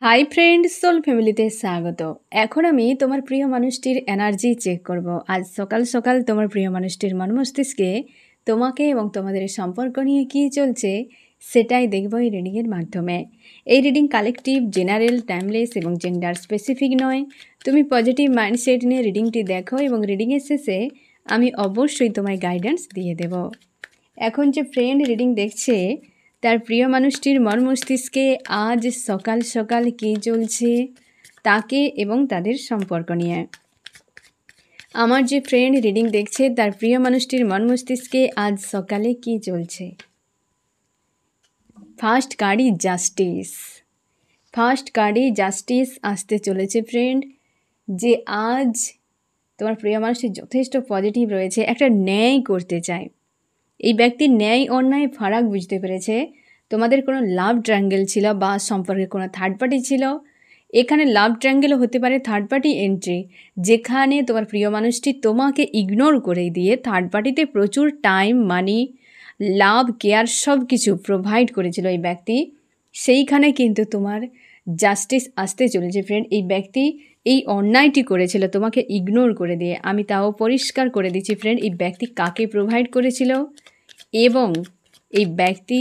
Hi friends, soul ফ্যামিলিতে স্বাগত। এখন আমি তোমার প্রিয় মানুষটির এনার্জি চেক করব। আজ সকাল সকাল তোমার প্রিয় মানুষটির মন মস্তিষ্কে তোমাকে এবং তোমাদের সম্পর্ক নিয়ে কী চলছে সেটাই দেখব এই রিডিংয়ের মাধ্যমে। এই রিডিং কালেকটিভ, জেনারেল, টাইমলেস এবং জেন্ডার স্পেসিফিক নয়। তুমি পজিটিভ মাইন্ডসেট নিয়ে রিডিংটি দেখো এবং রিডিংয়ের শেষে আমি অবশ্যই তোমায় গাইডেন্স দিয়ে দেব। এখন যে ফ্রেন্ড রিডিং দেখছে তার প্রিয় মানুষটির মন মস্তিষ্কে আজ সকাল সকাল কী চলছে তাকে এবং তাদের সম্পর্ক নিয়ে। আমার যে ফ্রেন্ড রিডিং দেখছে তার প্রিয় মানুষটির মন মস্তিষ্কে আজ সকালে কী চলছে। ফার্স্ট কার্ডই জাস্টিস। ফার্স্ট কার্ডই জাস্টিস আসতে চলেছে ফ্রেন্ড। যে আজ তোমার প্রিয় মানুষটি যথেষ্ট পজিটিভ রয়েছে, একটা ন্যায় করতে চায়। এই ব্যক্তির ন্যায় অন্যায় ফারাক বুঝতে পেরেছে। তোমাদের কোনো লাভ ট্রায়াঙ্গেল ছিল বা সম্পর্কে কোনো থার্ড পার্টি ছিল। এখানে লাভ ট্রায়াঙ্গেলও হতে পারে, থার্ড পার্টি এন্ট্রি, যেখানে তোমার প্রিয় মানুষটি তোমাকে ইগনোর করে দিয়ে থার্ড পার্টিতে প্রচুর টাইম, মানি, লাভ, কেয়ার সব কিছু প্রোভাইড করেছিল এই ব্যক্তি। সেইখানে কিন্তু তোমার জাস্টিস আসতে চলেছে ফ্রেন্ড। এই ব্যক্তি এই অন্যায়টি করেছিল তোমাকে ইগনোর করে দিয়ে। আমি তাও পরিষ্কার করে দিচ্ছি ফ্রেন্ড, এই ব্যক্তি কাকে প্রোভাইড করেছিল এবং এই ব্যক্তি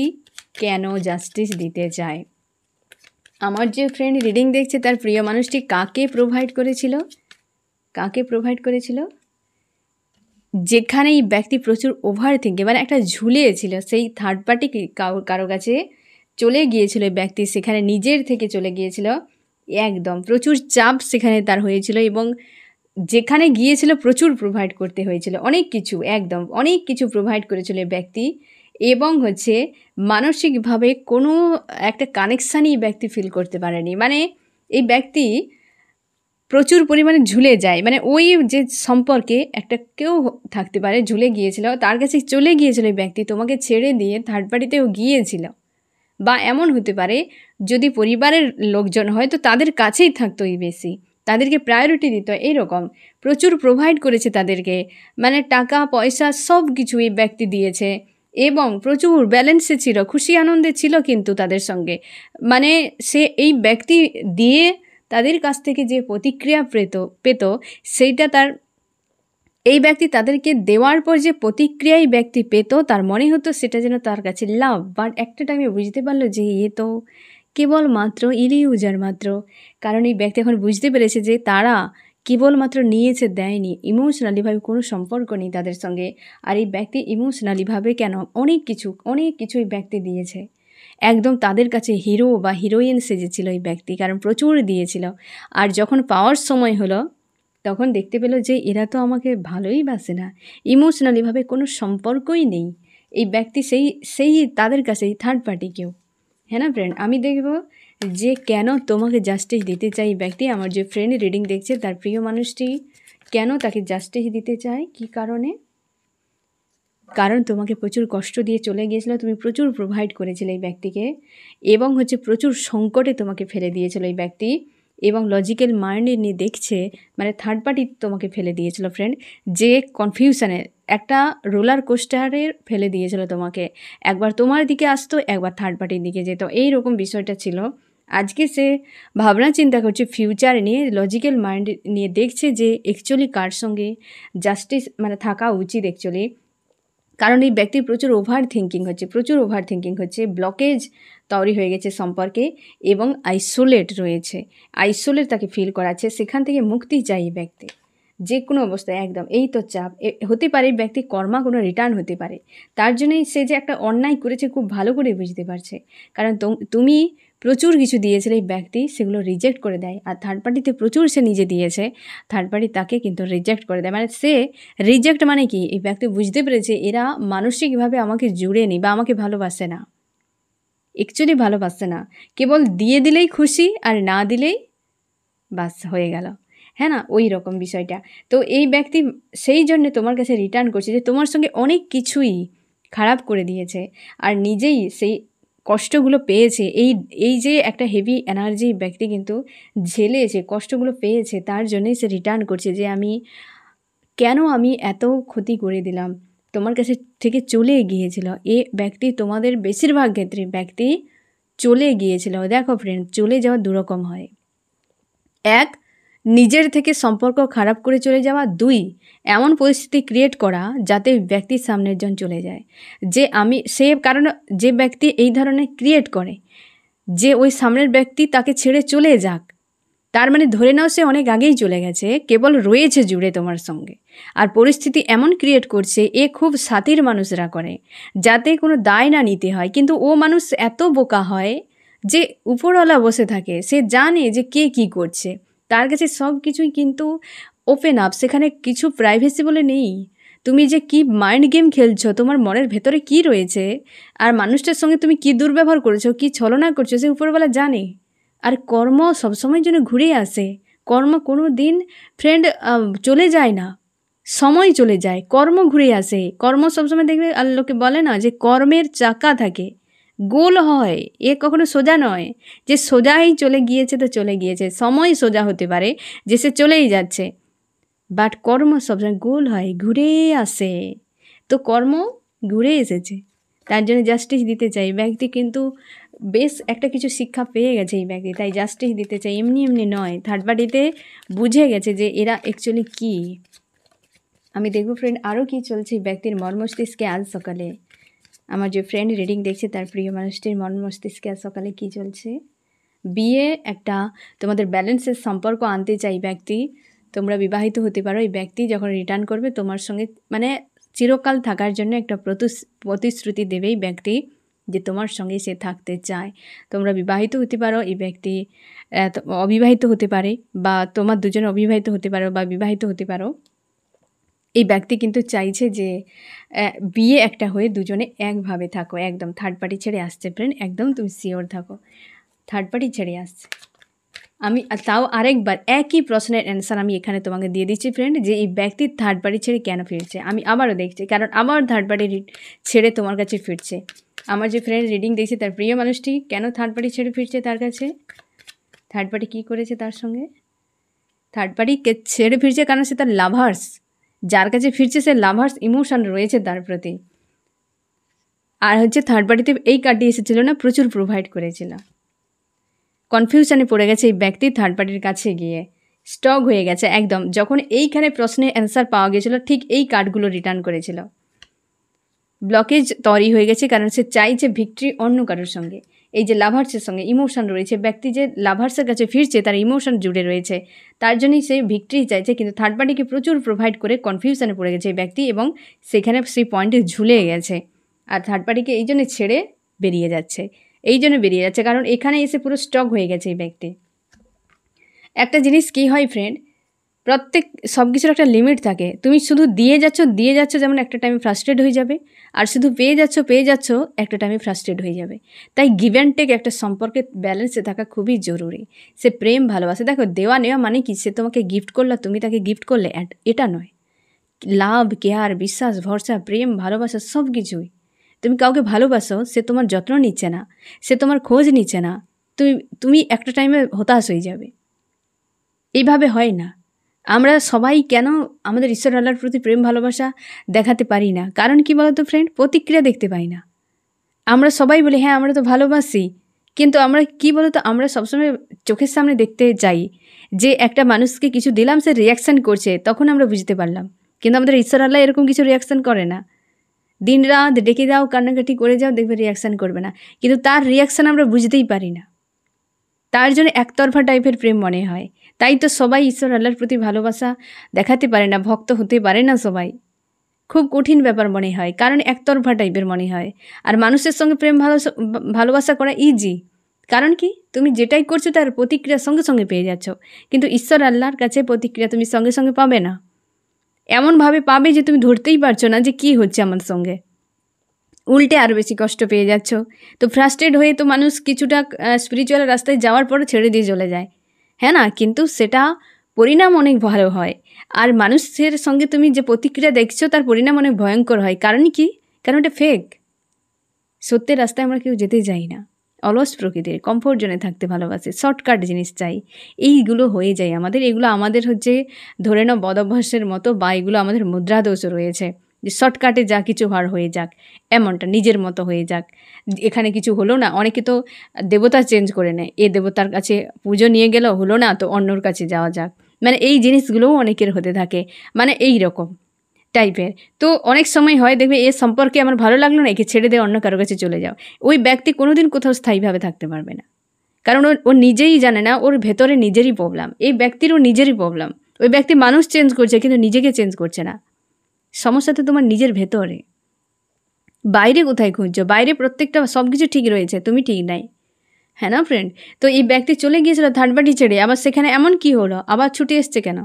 কেন জাস্টিস দিতে চায়। আমার যে ফ্রেন্ড রিডিং দেখছে তার প্রিয় মানুষটি কাকে প্রোভাইড করেছিল, কাকে প্রোভাইড করেছিল, যেখানে এই ব্যক্তি প্রচুর ওভার থিঙ্কিং, মানে একটা ঝুলিয়েছিল সেই থার্ড পার্টি কারো কাছে চলে গিয়েছিল এই ব্যক্তি, সেখানে নিজের থেকে চলে গিয়েছিল। একদম প্রচুর চাপ সেখানে তার হয়েছিল এবং যেখানে গিয়েছিল প্রচুর প্রোভাইড করতে হয়েছিল, অনেক কিছু, একদম অনেক কিছু প্রোভাইড করেছিল এই ব্যক্তি। এবং মানসিকভাবে কোনো একটা কানেকশানই ব্যক্তি ফিল করতে পারেনি। মানে এই ব্যক্তি প্রচুর পরিমাণে ঝুলে যায়, মানে ওই যে সম্পর্কে একটা কেউ থাকতে পারে ঝুলে গিয়েছিল, তার কাছে চলে গিয়েছিল এই ব্যক্তি, তোমাকে ছেড়ে দিয়ে থার্ড পার্টিতেও গিয়েছিল। বা এমন হতে পারে যদি পরিবারের লোকজন হয় তো তাদের কাছেই থাকতো এই বেশি, তাদেরকে প্রায়োরিটি দিত। এইরকম প্রচুর প্রোভাইড করেছে তাদেরকে, মানে টাকা পয়সা সব কিছু এই ব্যক্তি দিয়েছে এবং প্রচুর ব্যালেন্সে ছিল, খুশি আনন্দে ছিল কিন্তু তাদের সঙ্গে। মানে সে এই ব্যক্তি দিয়ে তাদের কাছ থেকে যে প্রতিক্রিয়া পেত সেইটা তার, এই ব্যক্তি তাদেরকে দেওয়ার পর যে প্রতিক্রিয়াই ব্যক্তি পেত তার মনে হতো সেটা যেন তার কাছে লাভ। বাট একটা টাইমে বুঝতে পারলো যে এ তো কেবলমাত্র ইলিউজার মাত্র। কারণ এই ব্যক্তি এখন বুঝতে পেরেছে যে তারা কেবলমাত্র নিয়েছে, দেয়নি। ইমোশনালিভাবে কোনো সম্পর্ক নেই তাদের সঙ্গে। আর এই ব্যক্তি ইমোশনালিভাবে কেন অনেক কিছু এই ব্যক্তি দিয়েছে। একদম তাদের কাছে হিরো বা হিরোইন সেজেছিল এই ব্যক্তি, কারণ প্রচুর দিয়েছিল। আর যখন পাওয়ার সময় হলো তখন দেখতে পেল যে এরা তো আমাকে ভালোই বাসে না, ইমোশনালিভাবে কোনো সম্পর্কই নেই এই ব্যক্তি, সেই তাদের কাছেই থার্ড পার্টি কেউ। হ্যাঁ না ফ্রেন্ড, আমি দেখব যে কেন তোমাকে জাস্টিস দিতে চাই এই ব্যক্তি। আমার যে ফ্রেন্ড রিডিং দেখছে তার প্রিয় মানুষটি কেন তাকে জাস্টিস দিতে চায়, কী কারণে। কারণ তোমাকে প্রচুর কষ্ট দিয়ে চলে গিয়েছিল, তুমি প্রচুর প্রোভাইড করেছিলে এই ব্যক্তিকে এবং প্রচুর সংকটে তোমাকে ফেলে দিয়েছিল এই ব্যক্তি। এবং লজিক্যাল মাইন্ডে নিয়ে দেখছে, মানে থার্ড পার্টি তোমাকে ফেলে দিয়েছিল ফ্রেন্ড, যে কনফিউশনে একটা রোলার কোস্টারে ফেলে দিয়েছিল তোমাকে। একবার তোমার দিকে আসতো, একবার থার্ড পার্টির দিকে যেত, এইরকম বিষয়টা ছিল। আজকে সে ভাবনা চিন্তা করছে ফিউচার নিয়ে, লজিক্যাল মাইন্ড নিয়ে দেখছে যে অ্যাকচুয়ালি কার সঙ্গে জাস্টিস মানে থাকা উচিত অ্যাকচুয়ালি। কারণ এই ব্যক্তির প্রচুর ওভার থিঙ্কিং হচ্ছে, ব্লকেজ তৈরি হয়ে গেছে সম্পর্কে এবং আইসোলেট রয়েছে, আইসোলেট তাকে ফিল করাচ্ছে। সেখান থেকে মুক্তি চাই এই ব্যক্তি যে কোনো অবস্থায়। একদম এই তো চাপ হতে পারে ব্যক্তি কর্মা কোনো রিটার্ন হতে পারে, তার জন্যই সে যে একটা অন্যায় করেছে খুব ভালো করে বুঝতে পারছে। কারণ তুমি প্রচুর কিছু দিয়েছিলে এই ব্যক্তি, সেগুলো রিজেক্ট করে দেয়। আর থার্ড পার্টিতে প্রচুর সে নিজে দিয়েছে, থার্ড পার্টি তাকে কিন্তু রিজেক্ট করে দেয়। মানে সে রিজেক্ট মানে কি, এই ব্যক্তি বুঝতে পেরেছে এরা মানসিকভাবে আমাকে জুড়ে নি বা আমাকে ভালোবাসে না, অ্যাকচুয়ালি ভালোবাসে না, কেবল দিয়ে দিলেই খুশি আর না দিলেই বাস হয়ে গেল। হ্যাঁ না, ওই রকম বিষয়টা। তো এই ব্যক্তি সেই জন্য তোমার কাছে রিটার্ন করছে যে তোমার সঙ্গে অনেক কিছুই খারাপ করে দিয়েছে আর নিজেই সেই কষ্টগুলো পেয়েছে। এই যে একটা হেভি এনার্জি ব্যক্তি কিন্তু ঝেলেছে, কষ্টগুলো পেয়েছে, তার জন্যই সে রিটার্ন করছে যে কেন আমি এত ক্ষতি করে দিলাম, তোমার কাছে থেকে চলে গিয়েছিল। এ ব্যক্তি তোমাদের বেশিরভাগ ক্ষেত্রে ব্যক্তি চলে গিয়েছিল। দেখো ফ্রেন্ড, চলে যাওয়া দুরকম হয়। এক, নিজের থেকে সম্পর্ক খারাপ করে চলে যাওয়া। দুই, এমন পরিস্থিতি ক্রিয়েট করা যাতে ব্যক্তির সামনের জন চলে যায়। সে কারণ যে ব্যক্তি এই ধরনের ক্রিয়েট করে যে ওই সামনের ব্যক্তি তাকে ছেড়ে চলে যাক, তার মানে ধরে নাও সে অনেক আগেই চলে গেছে, কেবল রয়েছে জুড়ে তোমার সঙ্গে। আর পরিস্থিতি এমন ক্রিয়েট করছে, এ খুব সাতির মানুষরা করে যাতে কোনো দায় না নিতে হয়। কিন্তু ও মানুষ এত বোকা হয় যে উপরওয়ালা বসে থাকে, সে জানে যে কে কী করছে, তার কাছে সব কিছুই কিন্তু ওপেন আপ, সেখানে কিছু প্রাইভেসি বলে নেই। তুমি যে কি মাইন্ড গেম খেলছো, তোমার মনের ভেতরে কি রয়েছে, আর মানুষটার সঙ্গে তুমি কি দুর্ব্যবহার করেছো, কি ছলনা করছো, সে উপরওয়ালা জানে। আর কর্ম সবসময়ের জন্য ঘুরে আসে। কর্ম কোনো দিন ফ্রেন্ড চলে যায় না, সময় চলে যায়, কর্ম ঘুরে আসে। কর্ম সবসময় দেখবে, আর লোকে বলে না যে কর্মের চাকা থাকে, গোল হয়, এ কখনো সোজা নয় যে সোজাই চলে গিয়েছে তো চলে গিয়েছে। সময় সোজা হতে পারে যে সে চলেই যাচ্ছে, বাট কর্ম সবসময় গোল হয়, ঘুরে আসে। তো কর্ম ঘুরে এসেছে, তার জন্য জাস্টিস দিতে চাই। ব্যক্তি কিন্তু বেশ একটা কিছু শিক্ষা পেয়ে গেছে এই ব্যক্তি, তাই জাস্টিস দিতে চাই, এমনি এমনি নয়। থার্ড পার্টিতে বুঝে গেছে যে এরা অ্যাকচুয়ালি কী। আমি দেখব ফ্রেন্ড আরও কী চলছে এই ব্যক্তির মর্মস্তিষ্কে আজ সকালে। আমার যে ফ্রেন্ড রিডিং দেখছে তার প্রিয় মানুষটির মর্মস্তিষ্কে আজ সকালে কী চলছে। বিয়ে একটা তোমাদের ব্যালেন্সের সম্পর্ক আনতে চাই ব্যক্তি। তোমরা বিবাহিত হতে পারো। এই ব্যক্তি যখন রিটার্ন করবে তোমার সঙ্গে, মানে চিরকাল থাকার জন্য একটা প্রতিশ্রুতি দেবে এই ব্যক্তি যে তোমার সঙ্গে সে থাকতে চায়। তোমরা বিবাহিত হতে পারো, এই ব্যক্তি অবিবাহিত হতে পারে, বা তোমার দুজনে অবিবাহিত হতে পারো বা বিবাহিত হতে পারো। এই ব্যক্তি কিন্তু চাইছে যে বিয়ে একটা হয়ে দুজনে একভাবে থাকো, একদম থার্ড পার্টি ছেড়ে আসছে ফ্রেন্ড, একদম তুমি শিওর থাকো থার্ড পার্টি ছেড়ে আসছে। আমি তাও আরেকবার একই প্রশ্নের অ্যান্সার আমি এখানে তোমাকে দিয়ে দিচ্ছি ফ্রেন্ড, যে এই ব্যক্তি থার্ড পার্টি ছেড়ে কেন ফিরছে। আমি আবারও দেখছি, কারণ আমার থার্ড পার্টি ছেড়ে তোমার কাছে ফিরছে। আমার যে ফ্রেন্ড রিডিং দেখছে তার প্রিয় মানুষটি কেন থার্ড পার্টি ছেড়ে ফিরছে তার কাছে। থার্ড পার্টি কী করেছে তার সঙ্গে। থার্ড পার্টিকে ছেড়ে ফিরছে কারণ সে তার লাভার্স, যার কাছে ফিরছে সে লাভার্স ইমোশন রয়েছে তার প্রতি। আর হচ্ছে থার্ড পার্টিতে এই কার্ডটি এসেছিল না, প্রচুর প্রোভাইড করেছিল। কনফিউশনে পড়ে গেছে এই ব্যক্তি থার্ড পার্টির কাছে গিয়ে, স্টক হয়ে গেছে একদম। যখন এইখানে প্রশ্নের অ্যান্সার পাওয়া গেছিলো ঠিক এই কার্ডগুলো রিটার্ন করেছিল। ব্লকেজ তৈরি হয়ে গেছে কারণ সে চাইছে ভিক্টরি অন্য কারোর সঙ্গে। এই যে লাভার্সের সঙ্গে ইমোশন রয়েছে, ব্যক্তি যে লাভার্সের কাছে ফিরছে তার ইমোশন জুড়ে রয়েছে, তার জন্যই সে ভিক্টরি চাইছে। কিন্তু থার্ড পার্টিকে প্রচুর প্রোভাইড করে কনফিউশনে পড়ে গেছে এই ব্যক্তি, এবং সেখানে সেই পয়েন্টে ঝুলে গেছে। আর থার্ড পার্টিকে এই জন্য ছেড়ে বেরিয়ে যাচ্ছে, কারণ এখানে এসে পুরো স্টক হয়ে গেছে এই ব্যক্তি। একটা জিনিস কী হয় ফ্রেন্ড, প্রত্যেক সব কিছুর একটা লিমিট থাকে। তুমি শুধু দিয়ে যাচ্ছ যেমন একটা টাইমে ফ্রাস্ট্রেট হয়ে যাবে, আর শুধু পেয়ে যাচ্ছ একটা টাইমে ফ্রাস্ট্রেট হয়ে যাবে। তাই গিভ অ্যান্ড টেক একটা সম্পর্কে ব্যালেন্সে থাকা খুবই জরুরি। সে প্রেম ভালোবাসে, দেখো দেওয়া নেওয়া মানে কি, সে তোমাকে গিফট করলো তুমি তাকে গিফট করলে, এটা নয়। লাভ, কেয়ার, বিশ্বাস, ভরসা, প্রেম, ভালোবাসা সব কিছুই। তুমি কাউকে ভালোবাসো, সে তোমার যত্ন নিচ্ছে না, সে তোমার খোঁজ নিচ্ছে না, তুমি একটা টাইমে হতাশ হয়ে যাবে। এইভাবে হয় না। আমরা সবাই কেন আমাদের ঈশ্বর আল্লাহর প্রতি প্রেম ভালোবাসা দেখাতে পারি না? কারণ কি বলতো ফ্রেন্ড, প্রতিক্রিয়া দেখতে পাই না। আমরা সবাই বলি হ্যাঁ আমরা তো ভালোবাসি, কিন্তু আমরা কি বলতো, আমরা সবসময় চোখের সামনে দেখতে চাই যে একটা মানুষকে কিছু দিলাম সে রিয়াকশান করছে, তখন আমরা বুঝতে পারলাম। কিন্তু আমাদের ঈশ্বর আল্লাহ এরকম কিছু রিয়াকশান করে না। দিন রাত ডেকে দাও, কান্নাকাটি করে যাও, দেখবে রিয়াকশান করবে না। কিন্তু তার রিয়াকশান আমরা বুঝতেই পারি না, তার জন্য একতরফা টাইপের প্রেম মনে হয়। তাই তো সবাই ঈশ্বর আল্লাহর প্রতি ভালোবাসা দেখাতে পারে না, ভক্ত হতে পারে না সবাই। খুব কঠিন ব্যাপার মনে হয়, কারণ একতরফা টাইপের মনে হয়। আর মানুষের সঙ্গে প্রেম ভালোবাসা করা ইজি, কারণ কি তুমি যেটাই করছো তার প্রতিক্রিয়া সঙ্গে সঙ্গে পেয়ে যাচ্ছ। কিন্তু ঈশ্বর আল্লাহর কাছে প্রতিক্রিয়া তুমি সঙ্গে সঙ্গে পাবে না, এমনভাবে পাবে যে তুমি ধরতেই পারছো না যে কী হচ্ছে আমার সঙ্গে, উল্টে আরও বেশি কষ্ট পেয়ে যাচ্ছ। তো ফ্রাস্ট্রেট হয়ে তো মানুষ কিছুটা স্পিরিচুয়াল রাস্তায় যাওয়ার পরও ছেড়ে দিয়ে চলে যায়, হ্যাঁ না? কিন্তু সেটা পরিণাম অনেক ভালো হয়। আর মানুষের সঙ্গে তুমি যে প্রতিক্রিয়া দেখছো তার পরিণাম অনেক ভয়ঙ্কর হয়। কারণ কি? কারণ এটা ফেক। সত্যের রাস্তায় আমরা কেউ যেতে চাই না, অলস প্রকৃতির, কমফোর্ট জোনে থাকতে ভালোবাসে, শর্টকাট জিনিস চাই। এইগুলো হয়ে যায় আমাদের, এগুলো আমাদের হচ্ছে ধরে নাও বদ অভ্যাসের মতো, বা এগুলো আমাদের মুদ্রা দোষও রয়েছে। যে শর্টকাটে যা কিছু হয়ে যাক, এমনটা নিজের মতো হয়ে যাক। এখানে কিছু হলো না, অনেকে তো দেবতা চেঞ্জ করে নেয়, এ দেবতার কাছে পুজো নিয়ে গেল, হলো না তো অন্যর কাছে যাওয়া যাক, মানে এই জিনিসগুলোও অনেকের হতে থাকে, মানে এই রকম টাইপের। তো অনেক সময় হয় দেখবে এ সম্পর্কে আমার ভালো লাগলো না, একে ছেড়ে দিয়ে অন্য কারো কাছে চলে যাও। ওই ব্যক্তি কোনোদিন কোথাও স্থায়ীভাবে থাকতে পারবে না, কারণ ও নিজেই জানে না ওর ভেতরে নিজেরই প্রবলেম, এই ব্যক্তিরও নিজেরই প্রবলেম। ওই ব্যক্তি মানুষ চেঞ্জ করছে কিন্তু নিজেকে চেঞ্জ করছে না। সমস্যা তো তোমার নিজের ভেতরে, বাইরে কোথায় খুঁজছো? বাইরে প্রত্যেকটা সব কিছু ঠিক রয়েছে, তুমি ঠিক নাই, হ্যাঁ না ফ্রেন্ড? তো এই ব্যক্তি চলে গিয়েছিল থার্ড পার্টি ছেড়ে, আবার সেখানে এমন কি হলো, আবার ছুটে এসছে কেন?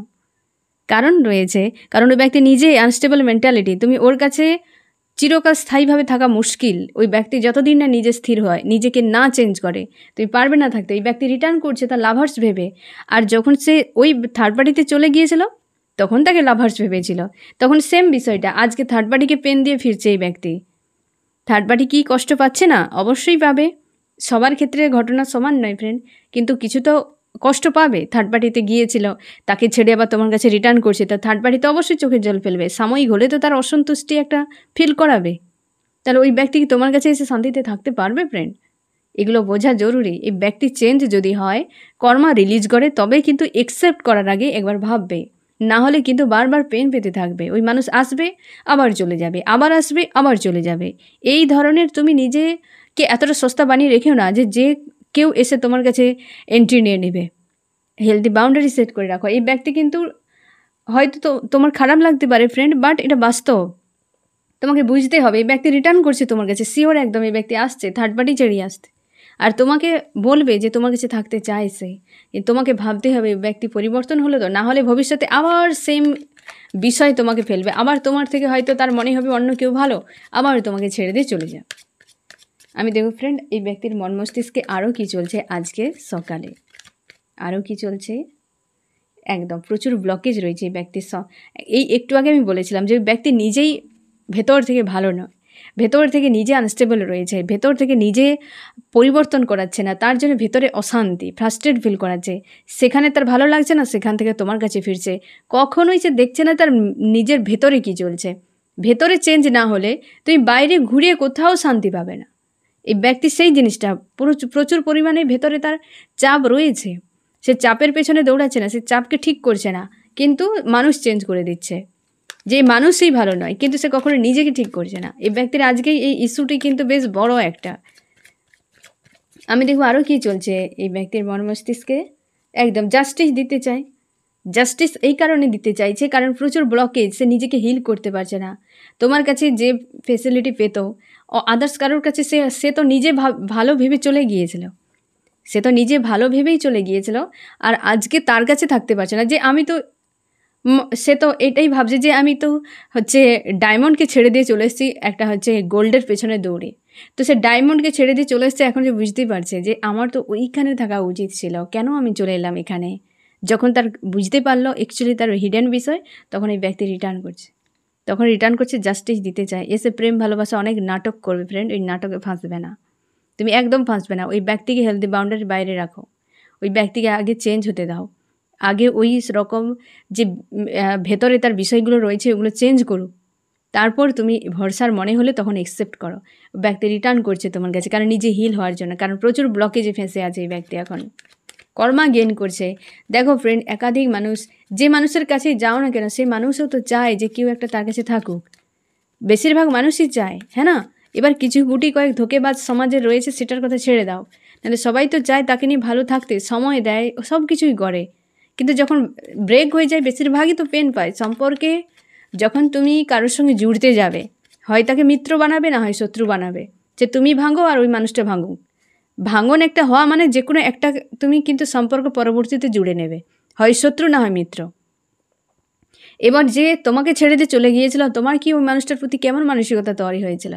কারণ রয়েছে, কারণ ওই ব্যক্তি নিজেই আনস্টেবল মেন্টালিটি। তুমি ওর কাছে চিরকাল স্থায়ীভাবে থাকা মুশকিল। ওই ব্যক্তি যতদিন না নিজে স্থির হয়, নিজেকে না চেঞ্জ করে, তুমি পারবে না থাকতে। এই ব্যক্তি রিটার্ন করছে তার লাভার্স ভেবে, আর যখন সে ওই থার্ড পার্টিতে চলে গিয়েছিল তখন তাকে লাভার্স ভেবেছিল, তখন সেম বিষয়টা আজকে থার্ড পার্টিকে পেন দিয়ে ফিরছে এই ব্যক্তি। থার্ড পার্টি কি কষ্ট পাচ্ছে না? অবশ্যই পাবে, সবার ক্ষেত্রে ঘটনা সমান নয় ফ্রেন্ড, কিন্তু কিছু তো কষ্ট পাবে। থার্ড পার্টিতে গিয়েছিল, তাকে ছেড়ে আবার তোমার কাছে রিটার্ন করছে, তা থার্ড পার্টি তো অবশ্যই চোখের জল ফেলবে, সাময়িক হলে তো তার অসন্তুষ্টি একটা ফিল করাবে। তাহলে ওই ব্যক্তি কি তোমার কাছে এসে শান্তিতে থাকতে পারবে ফ্রেন্ড? এগুলো বোঝা জরুরি। এই ব্যক্তি চেঞ্জ যদি হয়, কর্মা রিলিজ করে, তবে কিন্তু একসেপ্ট করার আগে একবার ভাববে, না হলে কিন্তু বারবার পেন পেতে থাকবে। ওই মানুষ আসবে আবার চলে যাবে, আবার আসবে আবার চলে যাবে। এই ধরনের তুমি নিজেকে এতটা সস্তা বানিয়ে রেখেও না যে যে কেউ এসে তোমার কাছে এন্ট্রি নিয়ে নেবে। হেলদি বাউন্ডারি সেট করে রাখো। এই ব্যক্তি কিন্তু হয়তো তো তোমার খারাপ লাগতে পারে ফ্রেন্ড, বাট এটা বাস্তব, তোমাকে বুঝতে হবে। এই ব্যক্তি রিটার্ন করছে তোমার কাছে, শিওর একদম এই ব্যক্তি আসছে থার্ড পার্টি ছেড়ে আসতে, আর তোমাকে বলবে যে তোমার কাছে থাকতে চায় সে। তোমাকে ভাবতে হবে এই ব্যক্তি পরিবর্তন হলো তো, না হলে ভবিষ্যতে আবার সেম বিষয় তোমাকে ফেলবে, আবার তোমার থেকে হয়তো তার মনে হবে অন্য কেউ ভালো, আবার তোমাকে ছেড়ে দিয়ে চলে যাবে। আমি দেখো ফ্রেন্ড, এই ব্যক্তির মন মস্তিষ্কে আরও কী চলছে আজকে সকালে, আরও কী চলছে, একদম প্রচুর ব্লকেজ রয়েছে এই ব্যক্তির। এই একটু আগে আমি বলেছিলাম যে ব্যক্তি নিজেই ভেতর থেকে ভালো নয়, ভেতর থেকে নিজে আনস্টেবল রয়েছে, ভেতর থেকে নিজে পরিবর্তন করাচ্ছে না, তার জন্য ভেতরে অশান্তি, ফ্রাস্ট্রেট ফিল করাচ্ছে। সেখানে তার ভালো লাগছে না, সেখান থেকে তোমার কাছে ফিরছে। কখনোই সে দেখছে না তার নিজের ভেতরে কী চলছে। ভেতরে চেঞ্জ না হলে তুমি বাইরে ঘুরিয়ে কোথাও শান্তি পাবে না। এই ব্যক্তি সেই জিনিসটা প্রচুর পরিমাণে ভেতরে তার চাপ রয়েছে, সে চাপের পেছনে দৌড়াচ্ছে না, সে চাপকে ঠিক করছে না, কিন্তু মানুষ চেঞ্জ করে দিচ্ছে। যে মানুষই ভালো নয়, কিন্তু সে কখনো নিজেকে ঠিক করছে না। এই ব্যক্তির আজকে এই ইস্যুটি কিন্তু বেশ বড় একটা। আমি দেখব আরও কী চলছে এই ব্যক্তির মন মস্তিষ্কে। একদম জাস্টিস দিতে চায়। জাস্টিস এই কারণে দিতে চাইছে কারণ প্রচুর ব্লকেজ, সে নিজেকে হিল করতে পারছে না। তোমার কাছে যে ফেসিলিটি পেত আদার্স কারোর কাছে, সে তো নিজে ভালো ভেবে চলে গিয়েছিল, সে তো নিজে ভালো ভেবেই চলে গিয়েছিল, আর আজকে তার কাছে থাকতে পারছে না। যে আমি তো সে তো এটাই ভাবছে যে আমি তো হচ্ছে ডায়মন্ডকে ছেড়ে দিয়ে চলে এসেছি একটা হচ্ছে গোল্ডের পেছনে দৌড়ে। তো সে ডায়মন্ডকে ছেড়ে দিয়ে চলে এসছে, এখন যে বুঝতেই পারছে যে আমার তো ওইখানে থাকা উচিত ছিল, কেন আমি চলে এলাম এখানে। যখন তার বুঝতে পারলো অ্যাকচুয়ালি তার হিডেন বিষয়, তখন এই ব্যক্তি রিটার্ন করছে, তখন রিটার্ন করছে, জাস্টিস দিতে চায়। এসে প্রেম ভালোবাসা অনেক নাটক করবে ফ্রেন্ড, ওই নাটকে ফাঁসবে না, তুমি একদম ফাঁসবে না। ওই ব্যক্তিকে হেলদি বাউন্ডারির বাইরে রাখো, ওই ব্যক্তিকে আগে চেঞ্জ হতে দাও, আগে ওই রকম যে ভেতরে তার বিষয়গুলো রয়েছে ওগুলো চেঞ্জ করুক, তারপর তুমি ভরসার মনে হলে তখন অ্যাকসেপ্ট করো। ব্যক্তি রিটার্ন করছে তোমার কাছে কারণ নিজে হিল হওয়ার জন্য, কারণ প্রচুর ব্লকেজে ফেঁসে আছে এই ব্যক্তি, এখন কর্মা গেইন করছে। দেখো ফ্রেন্ড, একাধিক মানুষ, যে মানুষের কাছে যাও না কেন সেই মানুষও তো চায় যে কেউ একটা তার কাছে থাকুক, বেশিরভাগ মানুষই চায়, হ্যাঁ না? এবার কিছু গুটি কয়েক ধোকেবাজ সমাজে রয়েছে, সেটার কথা ছেড়ে দাও, নাহলে সবাই তো চায় তাকে নিয়ে ভালো থাকতে, সময় দেয়, সব কিছুই করে, কিন্তু যখন ব্রেক হয়ে যায় বেশিরভাগই তো পেন পায় সম্পর্কে। যখন তুমি কারোর সঙ্গে জুড়তে যাবে, হয় তাকে মিত্র বানাবে, না হয় শত্রু বানাবে, যে তুমি ভাঙো আর ওই মানুষটা ভাঙুক। ভাঙন একটা হওয়া মানে যে কোনো একটা তুমি কিন্তু সম্পর্ক পরবর্তীতে জুড়ে নেবে, হয় শত্রু না হয় মিত্র। এবার যে তোমাকে ছেড়ে দিয়ে চলে গিয়েছিল, তোমার কি ওই মানুষটার প্রতি কেমন মানসিকতা তৈরি হয়েছিল,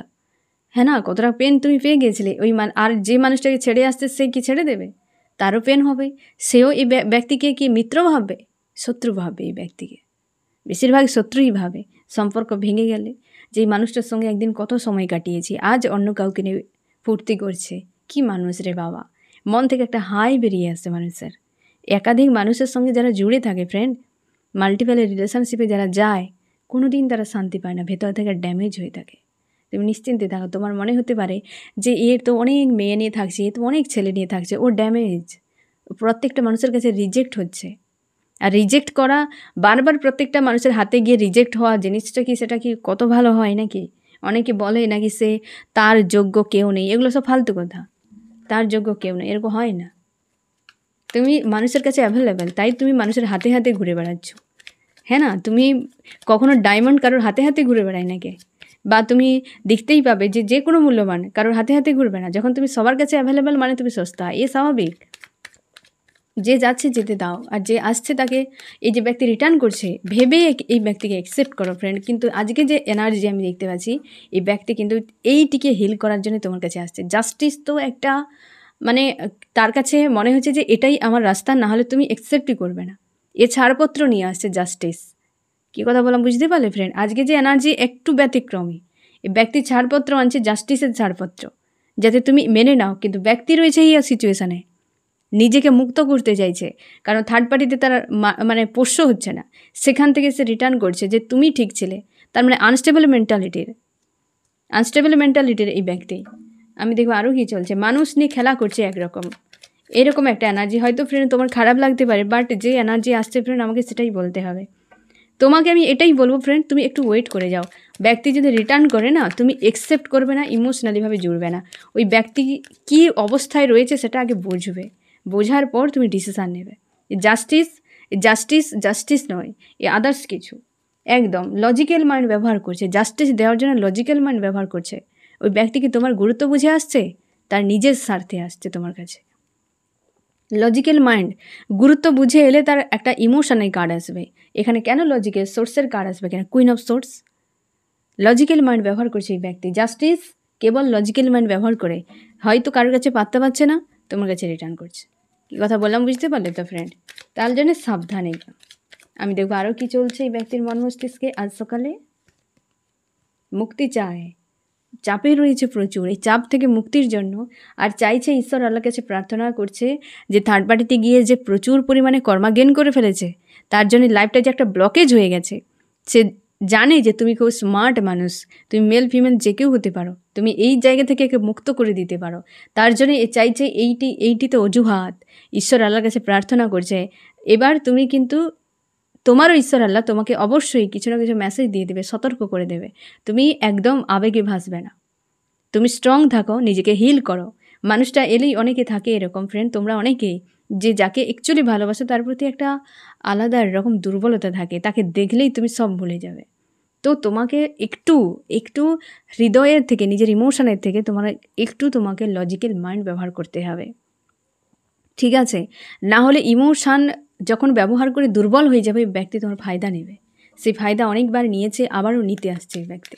হ্যাঁ না? কতটা পেন তুমি পেয়ে গিয়েছিলে ওই আর যে মানুষটাকে ছেড়ে আসতে সে কি ছেড়ে দেবে? তারও পেন হবে, সেও এই ব্যক্তিকে কি মিত্র ভাববে, শত্রু ভাববে। এই ব্যক্তিকে বেশিরভাগ শত্রুই ভাবে। সম্পর্ক ভেঙে গেলে, যেই মানুষটার সঙ্গে একদিন কত সময় কাটিয়েছি, আজ অন্য কাউকে নিয়ে ফুর্তি করছে, কি মানুষ রে বাবা, মন থেকে একটা হাই বেরিয়ে আসছে মানুষের। একাধিক মানুষের সঙ্গে যারা জুড়ে থাকে ফ্রেন্ড, মাল্টিপল রিলেশনশিপে যারা যায়, কোনো দিন তারা শান্তি পায় না, ভেতর থেকে ড্যামেজ হয়ে থাকে। তুমি নিশ্চিন্তে থাকো। তোমার মনে হতে পারে যে এর তো অনেক মেয়ে নিয়ে থাকছে, এ তো অনেক ছেলে নিয়ে থাকছে, ও ড্যামেজ, প্রত্যেকটা মানুষের কাছে রিজেক্ট হচ্ছে। আর রিজেক্ট করা, বারবার প্রত্যেকটা মানুষের হাতে গিয়ে রিজেক্ট হওয়া জিনিসটা কি, সেটা কি কত ভালো হয় নাকি? অনেকে বলে নাকি সে তার যোগ্য কেউ নেই, এগুলো সব ফালতু কথা। তার যোগ্য কেউ নেই, এরকম হয় না। তুমি মানুষের কাছে অ্যাভেলেবেল, তাই তুমি মানুষের হাতে হাতে ঘুরে বেড়াচ্ছ। হ্যাঁ না, তুমি কখনো ডায়মন্ড কারোর হাতে হাতে ঘুরে বেড়াই নাকি? বা তুমি দেখতেই পাবে যে যে কোনো মূল্যবান কারোর হাতে হাতে ঘুরবে না। যখন তুমি সবার কাছে অ্যাভেলেবেল মানে তুমি সস্তা, এ স্বাভাবিক। যে যাচ্ছে যেতে দাও, আর যে আসছে তাকে, এই যে ব্যক্তি রিটার্ন করছে ভেবে এই ব্যক্তিকে অ্যাকসেপ্ট করো ফ্রেন্ড। কিন্তু আজকে যে এনার্জি আমি দেখতে পাচ্ছি, এই ব্যক্তি কিন্তু এইটিকে হিল করার জন্য তোমার কাছে আসছে। জাস্টিস তো একটা মানে তার কাছে মনে হচ্ছে যে এটাই আমার রাস্তা, না হলে তুমি অ্যাকসেপ্টই করবে না। এ ছাড়পত্র নিয়ে আসছে জাস্টিস। কী কথা বললাম বুঝতে পারলে ফ্রেন্ড? আজকে যে এনার্জি একটু ব্যতিক্রমী। এই ব্যক্তি ছাড়পত্র আনছে, জাস্টিসের ছাড়পত্র, যাতে তুমি মেনে নাও। কিন্তু ব্যক্তি রয়েছে এই সিচুয়েশানে, নিজেকে মুক্ত করতে চাইছে, কারণ থার্ড পার্টিতে তার মানে পোষ্য হচ্ছে না। সেখান থেকে সে রিটার্ন করছে যে তুমি ঠিক ছিলে। তার মানে আনস্টেবল মেন্টালিটির এই ব্যক্তি। আমি দেখবো আরও কী চলছে, মানুষ নিয়ে খেলা করছে একরকম, এরকম একটা এনার্জি। হয়তো ফ্রেন্ড তোমার খারাপ লাগতে পারে, বাট যে এনার্জি আসছে ফ্রেন্ড আমাকে সেটাই বলতে হবে। তোমাকে আমি এটাই বলবো ফ্রেন্ড, তুমি একটু ওয়েট করে যাও। ব্যক্তি যদি রিটার্ন করে না, তুমি একসেপ্ট করবে না, ইমোশনালিভাবে জুড়বে না। ওই ব্যক্তি কী অবস্থায় রয়েছে সেটা আগে বুঝবে, বোঝার পর তুমি ডিসিশান নেবে। জাস্টিস নয়, এ আদার্স কিছু। একদম লজিক্যাল মাইন্ড ব্যবহার করছে, জাস্টিস দেওয়ার জন্য লজিক্যাল মাইন্ড ব্যবহার করছে। ওই ব্যক্তি কি তোমার গুরুত্ব বুঝে আসছে? তার নিজের স্বার্থে আসছে তোমার কাছে। লজিক্যাল মাইন্ড গুরুত্ব বুঝে এলে তার একটা ইমোশনের কার্ড আসবে। এখানে কেন লজিক্যাল সোর্সের কার্ড আসবে কেন? Queen of swords. Logical mind ব্যবহার করছে এই ব্যক্তি। জাস্টিস কেবল লজিক্যাল মাইন্ড ব্যবহার করে, হয়তো কারোর কাছে পাত্তা পাচ্ছে না, তোমার কাছে রিটার্ন করছে। কী কথা বললাম বুঝতে পারলে তো ফ্রেন্ড? তার জন্য সাবধানে। আমি দেখবো আরও কী চলছে এই ব্যক্তির মন মস্তিষ্কে। আজ সকালে মুক্তি চায়, চাপে রয়েছে প্রচুর, এই চাপ থেকে মুক্তির জন্য। আর চাইছে, ঈশ্বর আল্লাহর কাছে প্রার্থনা করছে যে থার্ড পার্টিতে গিয়ে যে প্রচুর পরিমাণে কর্মাজ্ঞান করে ফেলেছে, তার জন্য লাইফটা যে একটা ব্লকেজ হয়ে গেছে। সে জানে যে তুমি খুব স্মার্ট মানুষ, তুমি মেল ফিমেল যে কেউ হতে পারো, তুমি এই জায়গা থেকে একে মুক্ত করে দিতে পারো। তার জন্য এ চাইছে এইটিতে অজুহাত ঈশ্বর আল্লাহর কাছে প্রার্থনা করছে। এবার তুমি কিন্তু তোমারও ঈশ্বর আল্লাহ তোমাকে অবশ্যই কিছু না কিছু মেসেজ দিয়ে দেবে, সতর্ক করে দেবে। তুমি একদম আবেগে ভাসবে না, তুমি স্ট্রং থাকো, নিজেকে হিল করো। মানুষটা এলেই অনেকে থাকে এরকম ফ্রেন্ড, তোমরা অনেকেই, যে যাকে অ্যাকচুয়ালি ভালোবাসো তার প্রতি একটা আলাদা রকম দুর্বলতা থাকে, তাকে দেখলেই তুমি সব ভুলে যাবে। তো তোমাকে একটু হৃদয়ের থেকে, নিজের ইমোশনের থেকে তোমাকে লজিক্যাল মাইন্ড ব্যবহার করতে হবে, ঠিক আছে? না হলে ইমোশান যখন ব্যবহার করে দুর্বল হয়ে যাবে, ব্যক্তি তোমার ফায়দা নেবে। সেই ফায়দা অনেকবার নিয়েছে, আবারও নিতে আসছে এই ব্যক্তি।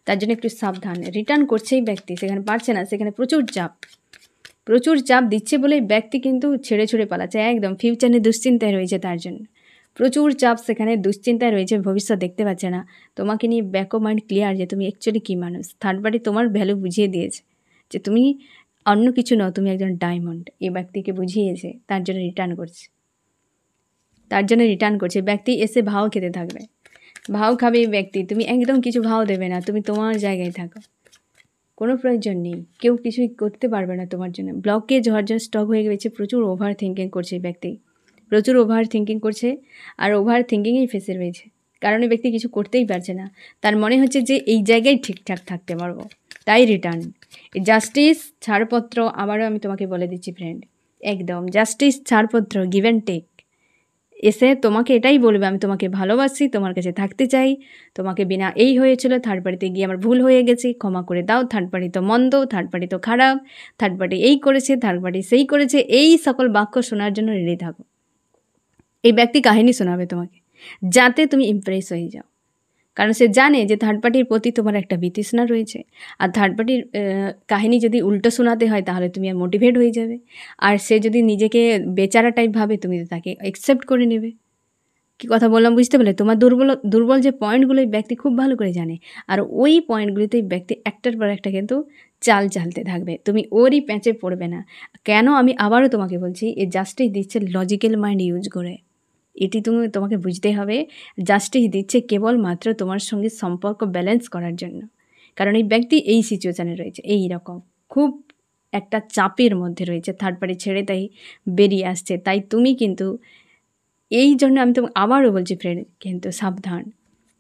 তার জন্য একটু সাবধান। রিটার্ন করছে এই ব্যক্তি, সেখানে পারছে না, সেখানে প্রচুর চাপ দিচ্ছে বলে ব্যক্তি কিন্তু ছেড়ে পালাচ্ছে। একদম ফিউচার নিয়ে দুশ্চিন্তায় রয়েছে, তার জন্য প্রচুর চাপ, সেখানে দুশ্চিন্তায় রয়েছে, ভবিষ্যৎ দেখতে পাচ্ছে না। তোমাকে নিয়ে ব্যাক অফ মাইন্ড ক্লিয়ার যে তুমি অ্যাকচুয়ালি কী মানুষ। থার্ড পার্টি তোমার ভ্যালু বুঝিয়ে দিয়েছে যে তুমি অন্য কিছু নও, তুমি একজন ডায়মন্ড। এই ব্যক্তিকে বুঝিয়েছে, তার জন্য রিটার্ন করছে। ব্যক্তি এসে ভাও খেতে থাকবে, ভাও খাবে এই ব্যক্তি। তুমি একদম কিছু ভাও দেবে না, তুমি তোমার জায়গায় থাকো, কোনো প্রয়োজন নেই, কেউ কিছুই করতে পারবে না তোমার জন্য। ব্লকেজ হওয়ার জন্য স্টক হয়ে গেছে, প্রচুর ওভার থিঙ্কিং করছে এই ব্যক্তি, আর ওভার থিঙ্কিংয়েই ফেসে রয়েছে। কারণ এই ব্যক্তি কিছু করতেই পারছে না, তার মনে হচ্ছে যে এই জায়গায় ঠিকঠাক থাকতে পারবো, তাই রিটার্ন। জাস্টিস ছাড়পত্র, আবারও আমি তোমাকে বলে দিচ্ছি ফ্রেন্ড, একদম জাস্টিস ছাড়পত্র, গিভ অ্যান্ড টেক। এসে তোমাকে এটাই বলবে, আমি তোমাকে ভালোবাসি, তোমার কাছে থাকতে চাই, তোমাকে বিনা এই হয়েছিল, থার্ড পার্টিতে গিয়ে আমার ভুল হয়ে গেছে, ক্ষমা করে দাও। থার্ড পার্টি তো মন্দ, থার্ড পার্টি তো খারাপ, থার্ড পার্টি এই করেছে, থার্ড পার্টি সেই করেছে, এই সকল বাক্য শোনার জন্য রেডি থাকো। এই ব্যক্তি কাহিনী শোনাবে তোমাকে, যাতে তুমি ইমপ্রেস হয়ে যাও। কারণ সে জানে যে থার্ড পার্টির প্রতি তোমার একটা বিতৃষ্ণা রয়েছে, আর থার্ড পার্টির কাহিনী যদি উল্টো শোনাতে হয় তাহলে তুমি আর মোটিভেট হয়ে যাবে। আর সে যদি নিজেকে বেচারা টাইপ ভাবে, তুমি তাকে অ্যাকসেপ্ট করে নেবে। কী কথা বললাম বুঝতে পারলে? তোমার দুর্বল যে পয়েন্টগুলো এই ব্যক্তি খুব ভালো করে জানে, আর ওই পয়েন্টগুলিতে এই ব্যক্তি একটার পর একটা কিন্তু চালতে থাকবে, তুমি ওরই প্যাঁচে পড়বে না। কেন আমি আবারও তোমাকে বলছি, এই জাস্টিস দিচ্ছে লজিক্যাল মাইন্ড ইউজ করে। এটি তোমাকে বুঝতে হবে। জাস্টিস দিচ্ছে কেবলমাত্র তোমার সঙ্গে সম্পর্ক ব্যালেন্স করার জন্য। কারণ এই ব্যক্তি এই সিচুয়েশানে রয়েছে, এই রকম খুব একটা চাপের মধ্যে রয়েছে, থার্ড পার্টি ছেড়ে তাই বেরিয়ে আসছে। তাই তুমি কিন্তু এই জন্য আমি তোমাকে আবারও বলছি ফ্রেন্ড, কিন্তু সাবধান,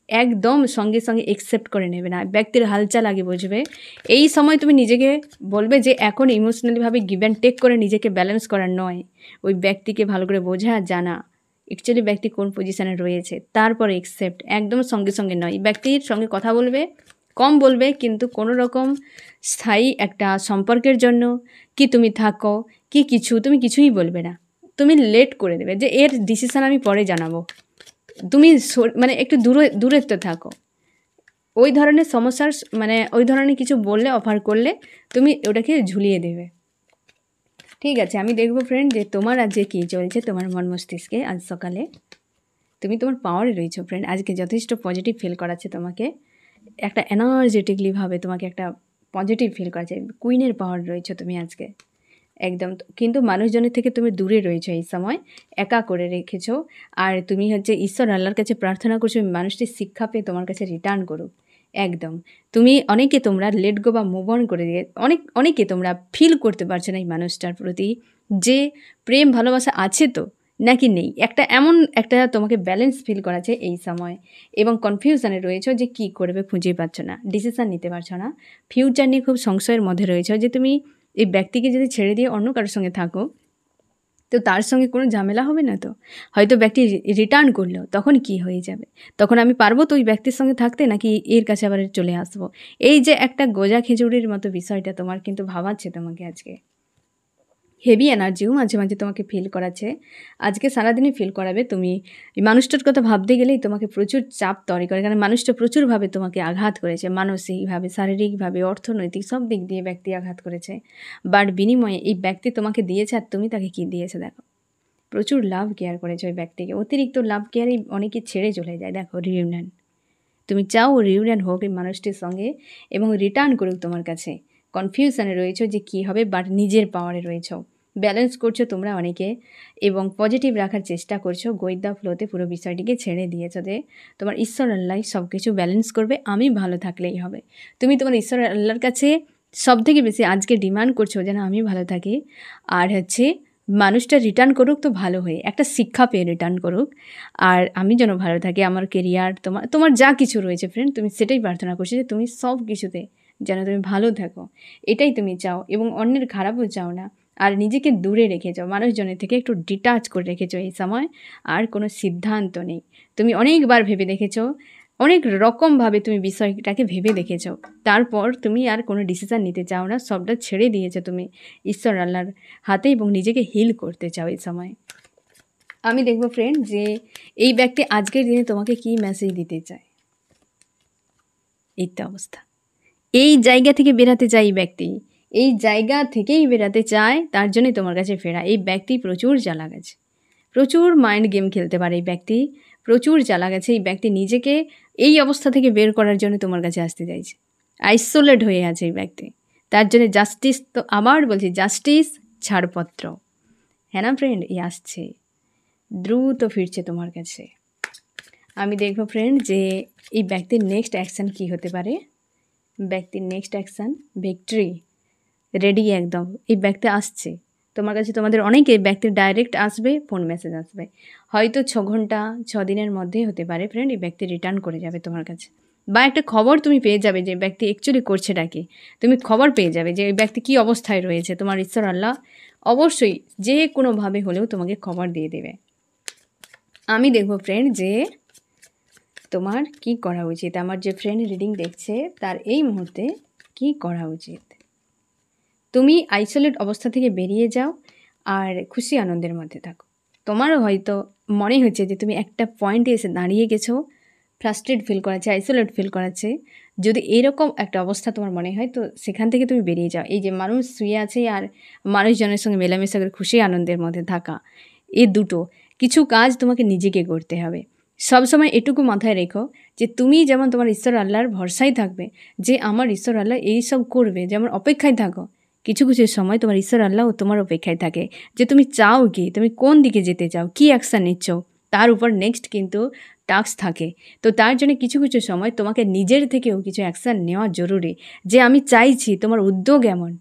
একদম সঙ্গে সঙ্গে একসেপ্ট করে নেবে না, ব্যক্তির হালচাল আগে বুঝবে। এই সময় তুমি নিজেকে বলবে যে এখন ইমোশনালিভাবে গিভ অ্যান্ড টেক করে নিজেকে ব্যালেন্স করার নয়, ওই ব্যক্তিকে ভালো করে বোঝা, জানা অ্যাকচুয়ালি ব্যক্তি কোন পজিশানে রয়েছে, তারপরে একসেপ্ট, একদম সঙ্গে সঙ্গে নয়। ব্যক্তির সঙ্গে কথা বলবে, কম বলবে, কিন্তু কোনো রকম স্থায়ী একটা সম্পর্কের জন্য কি তুমি থাকো কি কিছু, তুমি কিছুই বলবে না, তুমি লেট করে দেবে যে এর ডিসিশান আমি পরে জানাবো। তুমি মানে একটু দূরত্ব থাকো, ওই ধরনের সমস্যার মানে ওই ধরনের কিছু বললে, অফার করলে তুমি ওটাকে ঝুলিয়ে দেবে। ঠিক আছে, আমি দেখবো ফ্রেন্ড যে তোমার আজকে কী চলছে তোমার মন মস্তিষ্কে। আজ সকালে তুমি তোমার পাওয়ারে রয়েছো ফ্রেন্ড, আজকে যথেষ্ট পজিটিভ ফিল করাচ্ছে তোমাকে, একটা এনার্জেটিকলিভাবে তোমাকে একটা পজিটিভ ফিল করাচ্ছে। কুইনের পাওয়ার রয়েছো তুমি আজকে একদম। কিন্তু মানুষজনের থেকে তুমি দূরে রয়েছো, এই সময় একা করে রেখেছো। আর তুমি হচ্ছে ঈশ্বর আল্লাহর কাছে প্রার্থনা করছো মানুষটি শিক্ষা পেয়ে তোমার কাছে রিটার্ন করুক। একদম তুমি অনেকে তোমরা লেট গো বা মুভ অন করে দিয়ে অনেকে তোমরা ফিল করতে পারছো না এই মানুষটার প্রতি যে প্রেম ভালোবাসা আছে তো নাকি নেই, একটা এমন একটা তোমাকে ব্যালেন্স ফিল করাচ্ছে এই সময়। এবং কনফিউশনে রয়েছো যে কী করবে খুঁজে পাচ্ছ না, ডিসিশান নিতে পারছো না, ফিউচার নিয়ে খুব সংশয়ের মধ্যে রয়েছো যে তুমি এই ব্যক্তিকে যদি ছেড়ে দিয়ে অন্য কারোর সঙ্গে থাকো তো তার সঙ্গে কোনো ঝামেলা হবে না, তো হয়তো ব্যক্তি রিটার্ন করলো তখন কি হয়ে যাবে, তখন আমি পারবো তো ওই ব্যক্তির সঙ্গে থাকতে নাকি এর কাছে আবার চলে আসবো। এই যে একটা গোজা খিচুড়ির মতো বিষয়টা তোমার কিন্তু ভাবাচ্ছে তোমাকে আজকে, হেভি এনার্জিও মাঝে মাঝে তোমাকে ফিল করাচ্ছে, আজকে সারাদিনই ফিল করাবে। তুমি এই মানুষটার কথা ভাবতে গেলেই তোমাকে প্রচুর চাপ তৈরি করে, কারণ মানুষটা প্রচুরভাবে তোমাকে আঘাত করেছে, মানসিকভাবে, শারীরিকভাবে, অর্থনৈতিক সব দিক দিয়ে ব্যক্তি আঘাত করেছে। বাট বিনিময়ে এই ব্যক্তি তোমাকে দিয়েছে আর তুমি তাকে কী দিয়েছে দেখো, প্রচুর লাভ কেয়ার করেছে ওই ব্যক্তিকে, অতিরিক্ত লাভ কেয়ারই অনেকে ছেড়ে চলে যায়। দেখো রিউনিয়ন, তুমি চাও রিউনিয়ন হোক এই মানুষটির সঙ্গে এবং রিটার্ন করুক তোমার কাছে। কনফিউশনে রয়েছো যে কী হবে, বাট নিজের পাওয়ারে রয়েছো, ব্যালেন্স করছো তোমরা অনেকে এবং পজিটিভ রাখার চেষ্টা করছো, গোয়েন্দা ফ্লোতে পুরো বিষয়টিকে ছেড়ে দিয়েছো যে তোমার ঈশ্বর আল্লাহ সব কিছু ব্যালেন্স করবে, আমি ভালো থাকলেই হবে। তুমি তোমার ঈশ্বর আল্লাহর কাছে সব থেকে বেশি আজকে ডিমান্ড করছো যেন আমি ভালো থাকি, আর হচ্ছে মানুষটা রিটার্ন করুক তো ভালো হয়ে, একটা শিক্ষা পেয়ে রিটার্ন করুক, আর আমি যেন ভালো থাকি, আমার কেরিয়ার, তোমার যা কিছু রয়েছে ফ্রেন্ড, তুমি সেটাই প্রার্থনা করছো যে তুমি সব কিছুতে যেন তুমি ভালো থাকো, এটাই তুমি চাও এবং অন্যের খারাপও চাও না। আর নিজেকে দূরে রেখেছো, মানুষজনের থেকে একটু ডিটাচ করে রেখেছো এই সময়, আর কোনো সিদ্ধান্ত নেই। তুমি অনেকবার ভেবে দেখেছো, অনেক রকমভাবে তুমি বিষয়টাকে ভেবে দেখেছো, তারপর তুমি আর কোনো ডিসিশান নিতে চাও না, সবটা ছেড়ে দিয়েছো তুমি ঈশ্বর আল্লাহর হাতে এবং নিজেকে হিল করতে চাও এই সময়। আমি দেখবো ফ্রেন্ড যে এই ব্যক্তি আজকের দিনে তোমাকে কি মেসেজ দিতে চায়। এই তো অবস্থা, এই জায়গা থেকে বেরাতে চায় এই ব্যক্তি, এই জায়গা থেকেই বেরাতে চায়, তার জন্যই তোমার কাছে ফেরা। এই ব্যক্তি প্রচুর চালাক আছে, প্রচুর মাইন্ড গেম খেলতে পারে এই ব্যক্তি, প্রচুর চালাক আছে এই ব্যক্তি, নিজেকে এই অবস্থা থেকে বের করার জন্য তোমার কাছে আসতে চাইছে, আইসোলেট হয়ে আছে এই ব্যক্তি, তার জন্য জাস্টিস, তো আবার বলছি জাস্টিস ছাড়পত্র, হ্যাঁ না ফ্রেন্ড, এই আসছে, দ্রুত ফিরছে তোমার কাছে। আমি দেখবো ফ্রেন্ড যে এই ব্যক্তির নেক্সট অ্যাকশান কী হতে পারে। ব্যক্তির নেক্সট অ্যাকশান ভিক্টরি, রেডি একদম, এই ব্যক্তি আসছে তোমার কাছে, তোমাদের অনেকে ব্যক্তির ডাইরেক্ট আসবে, ফোন মেসেজ আসবে, হয়তো 6 ঘন্টা 6 দিনের মধ্যেই হতে পারে ফ্রেন্ড, এই ব্যক্তি রিটার্ন করে যাবে তোমার কাছে, বা একটা খবর তুমি পেয়ে যাবে যে ব্যক্তি অ্যাকচুয়ালি করছেটা কি, তুমি খবর পেয়ে যাবে যে এই ব্যক্তি কী অবস্থায় রয়েছে, তোমার ঈশ্বর আল্লাহ অবশ্যই যে কোনোভাবে হলেও তোমাকে খবর দিয়ে দেবে। আমি দেখব ফ্রেন্ড যে তোমার কি করা উচিত, আমার যে ফ্রেন্ড রিডিং দেখছে তার এই মুহূর্তে কি করা উচিত। তুমি আইসোলেট অবস্থা থেকে বেরিয়ে যাও আর খুশি আনন্দের মধ্যে থাকো। তোমারও হয়তো মনে হচ্ছে যে তুমি একটা পয়েন্টে এসে দাঁড়িয়ে গেছো, ফ্রাস্ট্রেট ফিল করাচ্ছে, আইসোলেট ফিল করাচ্ছে, যদি এরকম একটা অবস্থা তোমার মনে হয় তো সেখান থেকে তুমি বেরিয়ে যাও। এই যে মানুষ শুয়ে আছে আর মানুষজনের সঙ্গে মেলামেশা করে খুশি আনন্দের মধ্যে থাকা, এই দুটো কিছু কাজ তোমাকে নিজেকে করতে হবে। সবসময় এটুকু মাথায় রেখো যে তুমি যেমন তোমার ঈশ্বর আল্লাহর ভরসায় থাকবে যে আমার ঈশ্বর আল্লাহ এই সব করবে, যেমন অপেক্ষায় থাকো, কিছু কিছু সময় তোমার ঈশ্বর আল্লাহও তোমার অপেক্ষায় থাকে যে তুমি চাও কি, তুমি কোন দিকে যেতে চাও, কি অ্যাকশান নিচ্ছ, তার উপর নেক্সট কিন্তু টাস্ক থাকে। তো তার জন্য কিছু কিছু সময় তোমাকে নিজের থেকেও কিছু অ্যাকশান নেওয়া জরুরি, যে আমি চাইছি, তোমার উদ্যোগ এমন,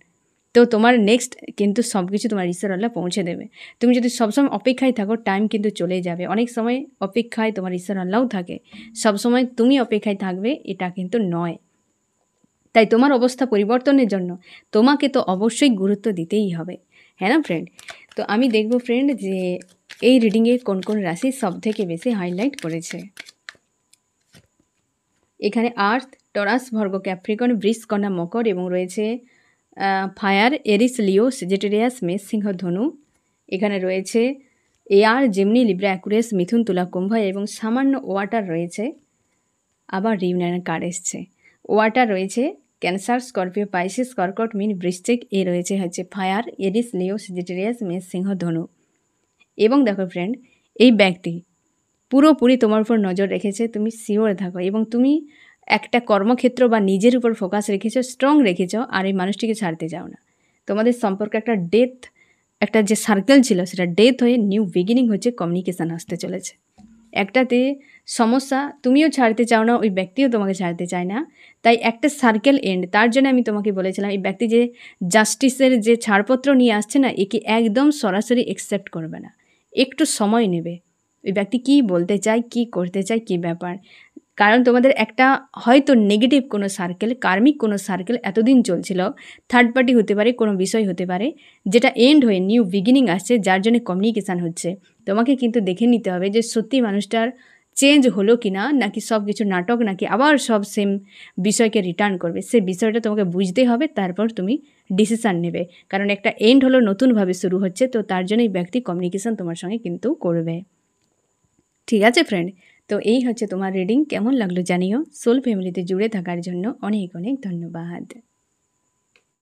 তো তোমার নেক্সট কিন্তু সব কিছু তোমার ঈশ্বর আল্লাহ পৌঁছে দেবে। তুমি যদি সবসময় অপেক্ষায় থাকো, টাইম কিন্তু চলেই যাবে। অনেক সময় অপেক্ষায় তোমার ঈশ্বর আল্লাহও থাকে, সবসময় তুমি অপেক্ষায় থাকবে এটা কিন্তু নয়। তাই তোমার অবস্থা পরিবর্তনের জন্য তোমাকে তো অবশ্যই গুরুত্ব দিতেই হবে, হ্যাঁ না ফ্রেন্ড? তো আমি দেখব ফ্রেন্ড যে এই রিডিংয়ে কোন কোন রাশি সব থেকে বেশি হাইলাইট করেছে। এখানে আর্থ, টরাস, ভর্গ, ক্যাপ্রিকন, বৃষ, কন্যা, মকর এবং রয়েছে ফায়ার, এরিস, লিও, সেজিটেরিয়াস, মেষ, সিংহ, ধনু। এখানে রয়েছে এয়ার, জেমিনি, লিব্রা, অ্যাকুরিয়াস, মিথুন, তুলা, কুম্ভ এবং সামান্য ওয়াটার রয়েছে। আবার রিউনিয়নের কার্ড এসছে। ওয়াটার রয়েছে ক্যান্সার, স্করপিও, পাইসিস, কর্কট, মীন, বৃশ্চিক। এ রয়েছে হচ্ছে ফায়ার, এরিস, লিও, সেজিটেরিয়াস, মেষ, সিংহ, ধনু। এবং দেখো ফ্রেন্ড, এই ব্যক্তি পুরোপুরি তোমার উপর নজর রেখেছে, তুমি শিওর থাকো এবং তুমি একটা কর্মক্ষেত্র বা নিজের উপর ফোকাস রেখেছো, স্ট্রং রেখেছো, আর এই মানুষটিকে ছাড়তে চাও না। তোমাদের সম্পর্কে একটা ডেথ, একটা যে সার্কেল ছিল সেটা ডেথ হয়ে নিউ বিগিনিং হচ্ছে, কমিউনিকেশান আসতে চলেছে। একটাতে সমস্যা, তুমিও ছাড়তে চাও না, ওই ব্যক্তিও তোমাকে ছাড়তে চায় না, তাই একটা সার্কেল এন্ড। তার জন্য আমি তোমাকে বলেছিলাম এই ব্যক্তি যে জাস্টিসের যে ছাড়পত্র নিয়ে আসছে না, একে একদম সরাসরি অ্যাকসেপ্ট করবে না, একটু সময় নেবে। ওই ব্যক্তি কী বলতে চায়, কী করতে চায়, কী ব্যাপার। কারণ তোমাদের একটা হয়তো নেগেটিভ কোনো সার্কেল, কার্মিক কোনো সার্কেল এতদিন চলছিল, থার্ড পার্টি হতে পারে, কোনো বিষয় হতে পারে, যেটা এন্ড হয়ে নিউ বিগিনিং আসছে, যার জন্য কমিউনিকেশান হচ্ছে। তোমাকে কিন্তু দেখে নিতে হবে যে সত্যি মানুষটার চেঞ্জ হলো কি না, নাকি সব কিছু নাটক, নাকি আবার সব সেম বিষয়কে রিটার্ন করবে। সে বিষয়টা তোমাকে বুঝতে হবে, তারপর তুমি ডিসিশান নেবে। কারণ একটা এন্ড হলো, নতুনভাবে শুরু হচ্ছে, তো তার জন্য এই ব্যক্তি কমিউনিকেশান তোমার সঙ্গে কিন্তু করবে। ঠিক আছে ফ্রেন্ড, তো এই হচ্ছে তোমার রিডিং। কেমন লাগলো জানিও। সোল ফ্যামিলিতে জুড়ে থাকার জন্য অনেক অনেক ধন্যবাদ।